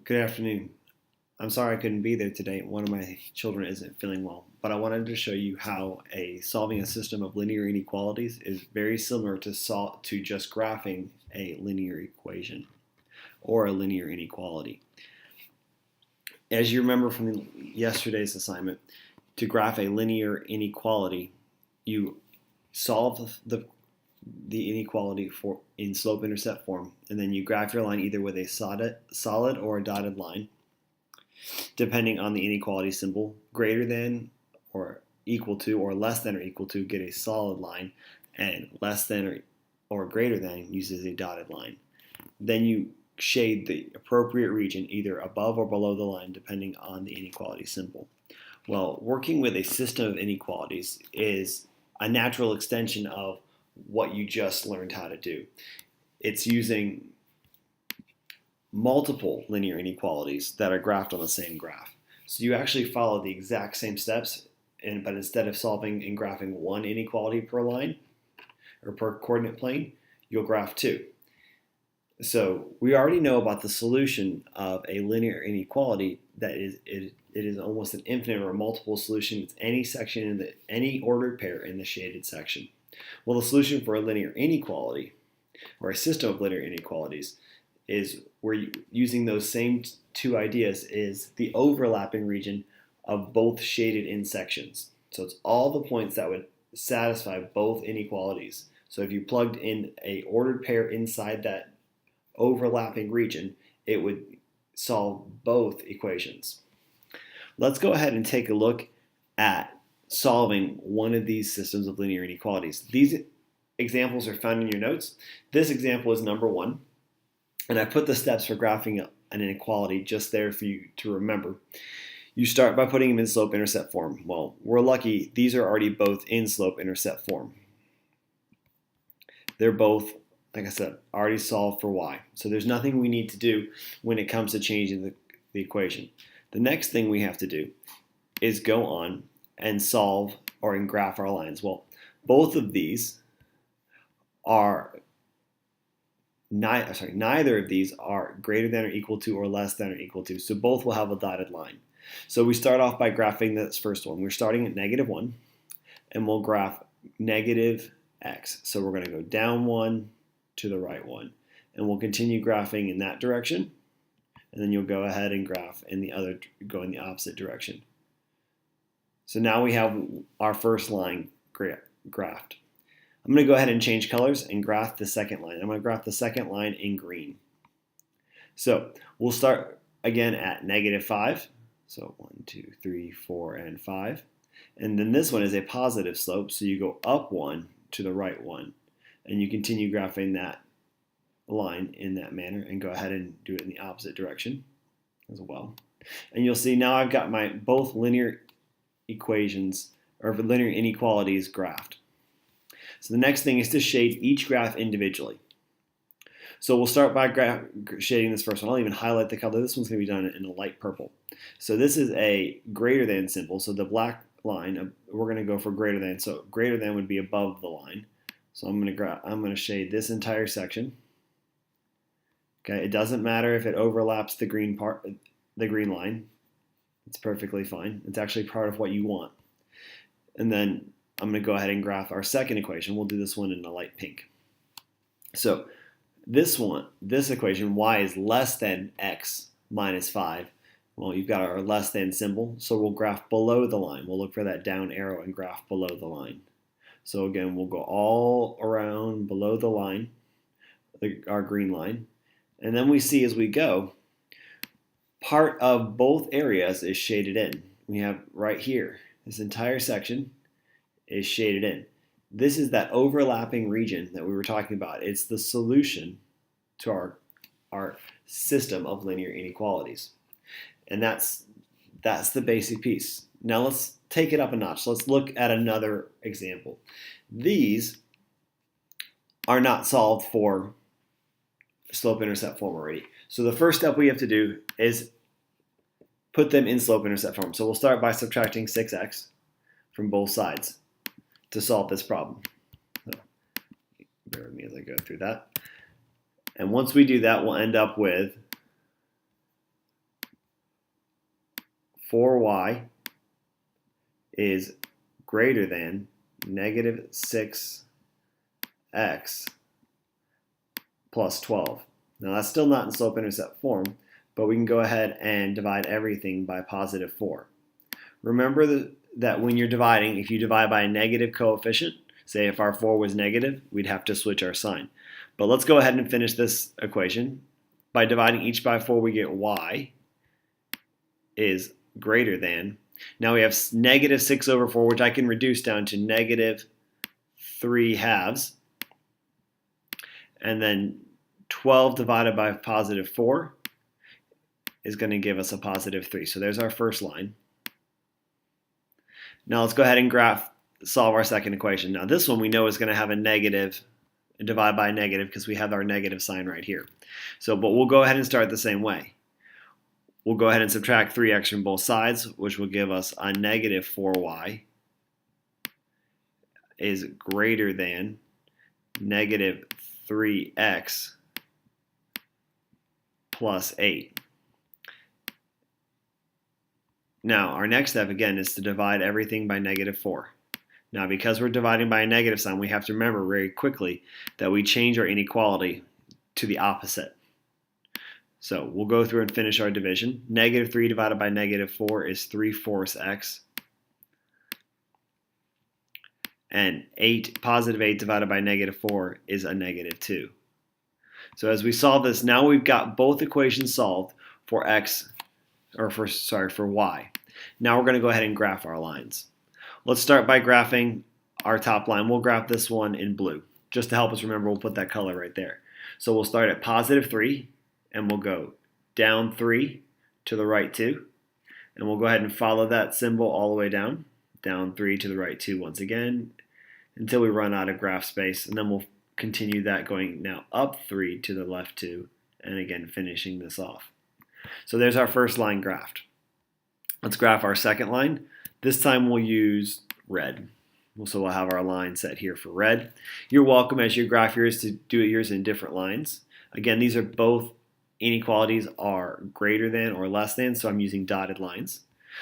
Good afternoon. I'm sorry I couldn't be there today. One of my children isn't feeling well, but I wanted to show you how solving a system of linear inequalities is very similar to just graphing a linear equation or a linear inequality. As you remember from yesterday's assignment, to graph a linear inequality, you solve the inequality in slope-intercept form, and then you graph your line either with a solid or a dotted line, depending on the inequality symbol. Greater than or equal to or less than or equal to get a solid line, and less than or greater than uses a dotted line. Then you shade the appropriate region either above or below the line depending on the inequality symbol. Well, working with a system of inequalities is a natural extension of what you just learned how to do. It's using multiple linear inequalities that are graphed on the same graph. So you actually follow the exact same steps, but instead of solving and graphing one inequality per line or per coordinate plane, you'll graph two. So we already know about the solution of a linear inequality that it is almost an infinite or multiple solution with any section in any ordered pair in the shaded section. Well, the solution for a linear inequality or a system of linear inequalities is where using those same two ideas is the overlapping region of both shaded in sections. So it's all the points that would satisfy both inequalities. So if you plugged in a ordered pair inside that overlapping region, it would solve both equations. Let's go ahead and take a look at solving one of these systems of linear inequalities. These examples are found in your notes. This example is number 1, and I put the steps for graphing an inequality just there for you to remember. You start by putting them in slope-intercept form. Well, we're lucky these are already both in slope-intercept form. They're both, like I said, already solved for y. So there's nothing we need to do when it comes to changing the equation. The next thing we have to do is go on and solve or graph our lines. Well, both of these are neither of these are greater than or equal to or less than or equal to. So both will have a dotted line. So we start off by graphing this first one. We're starting at -1, and we'll graph negative x. So we're going to go down 1 to the right 1, and we'll continue graphing in that direction, and then you'll go ahead and graph go in the opposite direction. So now we have our first line graphed. I'm going to go ahead and change colors and graph the second line. I'm going to graph the second line in green. So we'll start again at -5. So 1, 2, 3, 4, and 5. And then this one is a positive slope, so you go up 1 to the right 1. And you continue graphing that line in that manner and go ahead and do it in the opposite direction as well. And you'll see now I've got my both linear equations or linear inequalities graphed. So the next thing is to shade each graph individually. So we'll start by shading this first one. I'll even highlight the color. This one's going to be done in a light purple. So this is a greater than symbol. So the black line, we're going to go for greater than. So greater than would be above the line. So I'm going to shade this entire section. Okay, it doesn't matter if it overlaps the green line. It's perfectly fine. It's actually part of what you want. And then I'm going to go ahead and graph our second equation. We'll do this one in a light pink. So this equation, y is less than x minus 5. Well, you've got our less than symbol, so we'll graph below the line. We'll look for that down arrow and graph below the line. So again, we'll go all around below the line, our green line. And then we see as we go, part of both areas is shaded in. We have right here, this entire section is shaded in. This is that overlapping region that we were talking about. It's the solution to our system of linear inequalities. And that's the basic piece. Now let's take it up a notch. Let's look at another example. These are not solved for slope-intercept form already. So the first step we have to do is put them in slope-intercept form. So we'll start by subtracting 6x from both sides to solve this problem. So bear with me as I go through that. And once we do that, we'll end up with 4y is greater than negative 6x plus 12. Now that's still not in slope-intercept form, but we can go ahead and divide everything by positive 4. Remember that when you're dividing, if you divide by a negative coefficient, say if our 4 was negative, we'd have to switch our sign. But let's go ahead and finish this equation. By dividing each by 4, we get y is greater than, now we have negative 6 over 4, which I can reduce down to negative 3 halves. And then 12 divided by positive 4 is going to give us a positive 3. So there's our first line. Now let's go ahead and solve our second equation. Now this one we know is going to have a negative, and divide by a negative because we have our negative sign right here. But we'll go ahead and start the same way. We'll go ahead and subtract 3x from both sides, which will give us a negative 4y is greater than negative 3x plus 8. Now, our next step, again, is to divide everything by negative 4. Now, because we're dividing by a negative sign, we have to remember very quickly that we change our inequality to the opposite. So we'll go through and finish our division. Negative 3 divided by negative 4 is 3/4 x. And positive 8 divided by negative 4 is a negative 2. So as we solve this, now we've got both equations solved for for y. Now we're going to go ahead and graph our lines. Let's start by graphing our top line. We'll graph this one in blue. Just to help us remember, we'll put that color right there. So we'll start at positive 3, and we'll go down 3 to the right 2. And we'll go ahead and follow that symbol all the way down 3 to the right 2 once again, until we run out of graph space. And then we'll continue that going now up 3 to the left 2, and again finishing this off. So there's our first line graphed. Let's graph our second line. This time we'll use red. So we'll have our line set here for red. You're welcome as you graph yours to do yours in different lines. Again, these are both inequalities are greater than or less than, so I'm using dotted lines.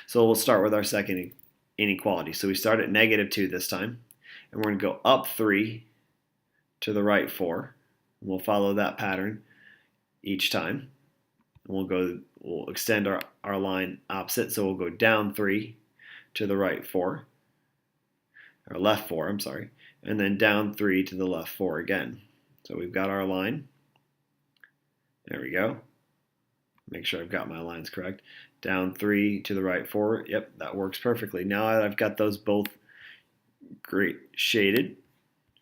So we'll start with our second inequality. So we start at negative 2 this time, and we're going to go up 3 to the right 4. And we'll follow that pattern each time. And we'll extend our line opposite, so we'll go down 3 to the right 4, or left 4, I'm sorry, and then down 3 to the left 4 again. So we've got our line. There we go. Make sure I've got my lines correct. Down 3 to the right 4. Yep, that works perfectly. Now that I've got those both great shaded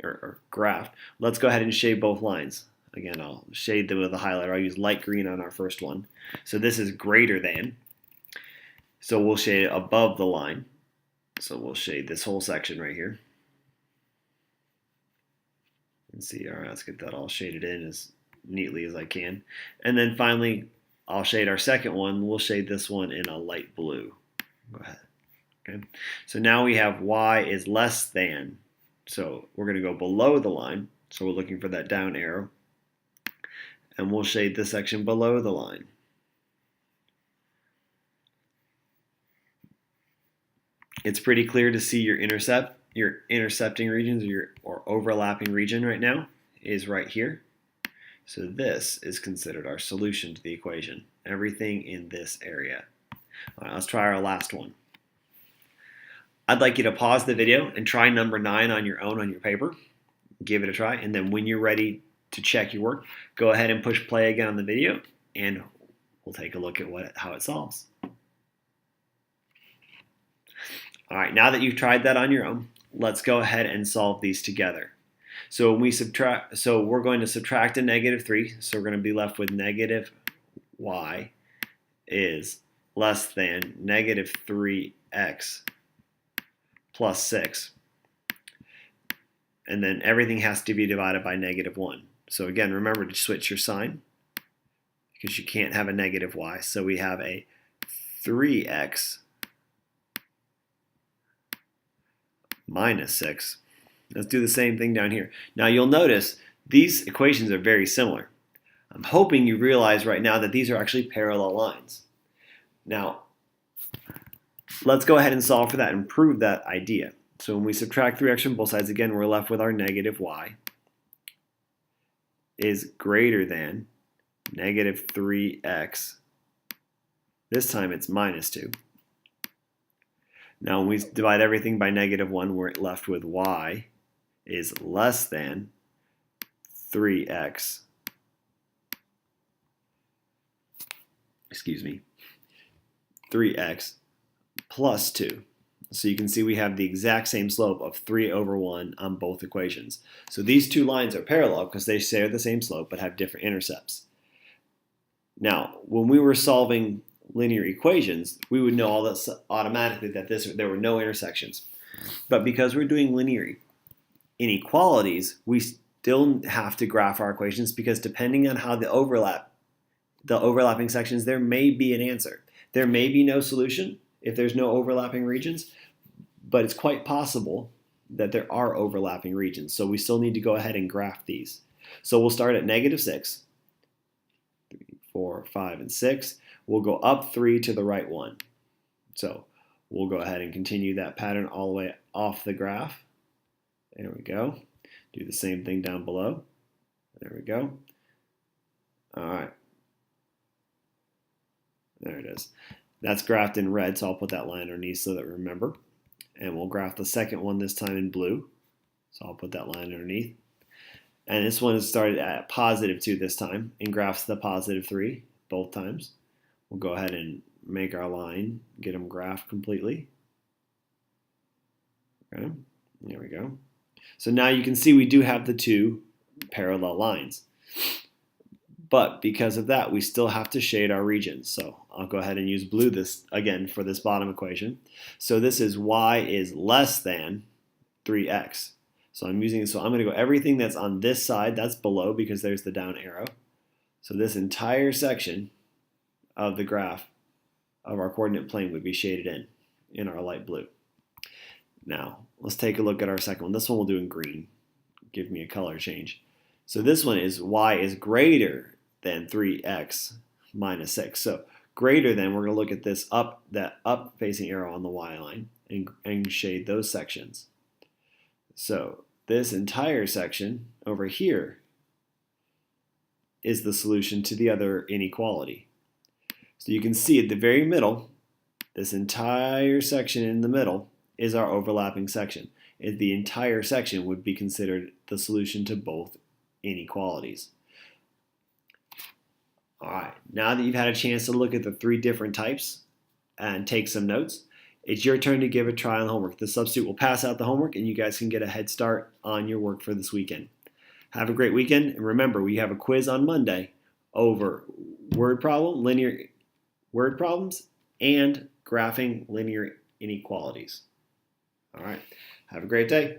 or graphed, let's go ahead and shade both lines. Again, I'll shade them with a highlighter. I'll use light green on our first one. So this is greater than. So we'll shade it above the line. So we'll shade this whole section right here. And see, all right, let's get that all shaded in as neatly as I can. And then finally, I'll shade our second one. We'll shade this one in a light blue. Go ahead. Okay. So now we have y is less than. So we're going to go below the line. So we're looking for that down arrow. And we'll shade this section below the line. It's pretty clear to see your intercepting regions or overlapping region right now is right here. So this is considered our solution to the equation. Everything in this area. All right, let's try our last one. I'd like you to pause the video and try number 9 on your own on your paper. Give it a try, and then when you're ready to check your work, go ahead and push play again on the video, and we'll take a look at how it solves. All right, now that you've tried that on your own, let's go ahead and solve these together. So when we're going to subtract a negative 3, so we're going to be left with negative y is less than negative 3x plus 6. And then everything has to be divided by negative 1. So again, remember to switch your sign because you can't have a negative y. So we have a 3x minus 6. Let's do the same thing down here. Now you'll notice these equations are very similar. I'm hoping you realize right now that these are actually parallel lines. Now, let's go ahead and solve for that and prove that idea. So when we subtract 3x from both sides, again, we're left with our negative y is greater than negative 3x. This time it's minus 2. Now when we divide everything by negative 1, we're left with y is less than 3x. Excuse me. 3x plus 2. So you can see we have the exact same slope of 3 over 1 on both equations. So these two lines are parallel because they share the same slope but have different intercepts. Now, when we were solving linear equations, we would know all this automatically that there were no intersections. But because we're doing linear inequalities, we still have to graph our equations because depending on how the overlapping sections, there may be an answer. There may be no solution if there's no overlapping regions, but it's quite possible that there are overlapping regions. So we still need to go ahead and graph these. So we'll start at negative 6, 3, 4, 5, and 6. We'll go up 3 to the right 1. So we'll go ahead and continue that pattern all the way off the graph. There we go. Do the same thing down below. There we go. All right. There it is. That's graphed in red, so I'll put that line underneath so that we remember. And we'll graph the second one this time in blue. So I'll put that line underneath. And this one is started at positive 2 this time and graphs the positive 3 both times. We'll go ahead and make our line, get them graphed completely. Okay, there we go. So now you can see we do have the two parallel lines. But because of that, we still have to shade our regions. So I'll go ahead and use blue this again for this bottom equation. So this is y is less than 3x. So I'm going to go everything that's on this side, that's below because there's the down arrow. So this entire section of the graph of our coordinate plane would be shaded in our light blue. Now, let's take a look at our second one. This one we'll do in green. Give me a color change. So this one is y is greater than 3x minus 6. So greater than, we're going to look at this that up facing arrow on the y line and shade those sections. So this entire section over here is the solution to the other inequality. So you can see at the very middle, this entire section in the middle is our overlapping section. The entire section would be considered the solution to both inequalities. All right, now that you've had a chance to look at the three different types and take some notes, it's your turn to give a try on the homework. The substitute will pass out the homework and you guys can get a head start on your work for this weekend. Have a great weekend, and remember, we have a quiz on Monday over linear word problems, and graphing linear inequalities. All right, have a great day.